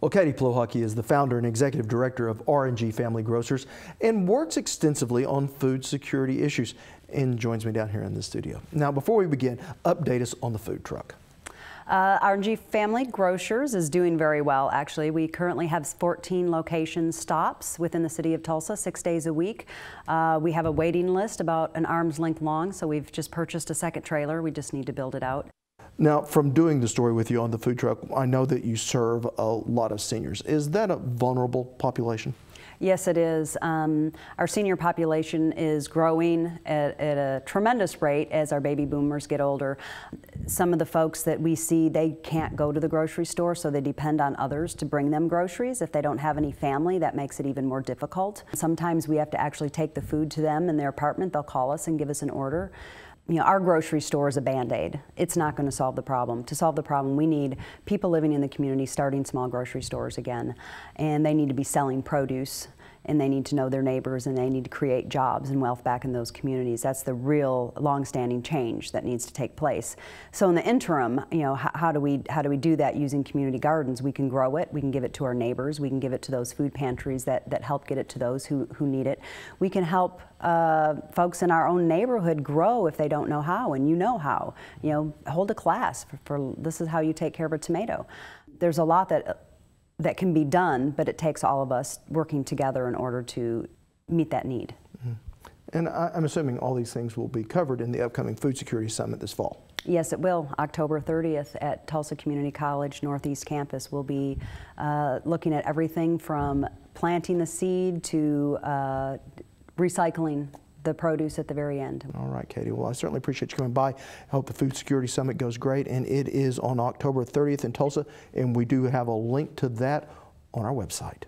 Well, Katie Plohocky is the founder and executive director of R&G Family Grocers and works extensively on food security issues and joins me down here in the studio. Now, before we begin, update us on the food truck. R&G Family Grocers is doing very well, actually. We currently have 14 location stops within the city of Tulsa, 6 days a week. We have a waiting list about an arm's length long, so we've just purchased a second trailer. We just need to build it out. Now, from doing the story with you on the food truck, I know that you serve a lot of seniors. Is that a vulnerable population? Yes, it is. Our senior population is growing at a tremendous rate as our baby boomers get older. Some of the folks that we see, they can't go to the grocery store, so they depend on others to bring them groceries. If they don't have any family, that makes it even more difficult. Sometimes we have to actually take the food to them in their apartment. They'll call us and give us an order. You know, our grocery store is a Band-Aid. It's not going to solve the problem. To solve the problem, we need people living in the community starting small grocery stores again. And they need to be selling produce, and they need to know their neighbors, and they need to create jobs and wealth back in those communities. That's the real long-standing change that needs to take place. So in the interim, you know, how do we do that using community gardens? We can grow it, we can give it to our neighbors, we can give it to those food pantries that help get it to those who need it. We can help folks in our own neighborhood grow if they don't know how, and you know how. You know, hold a class for this is how you take care of a tomato. There's a lot that can be done, but it takes all of us working together in order to meet that need. Mm-hmm. And I'm assuming all these things will be covered in the upcoming Food Security Summit this fall. Yes, it will. October 30th at Tulsa Community College Northeast Campus. We'll be looking at everything from planting the seed to recycling the produce at the very end. All right, Katie. Well, I certainly appreciate you coming by. I hope the Food Security Summit goes great, and it is on October 30th in Tulsa, and we do have a link to that on our website.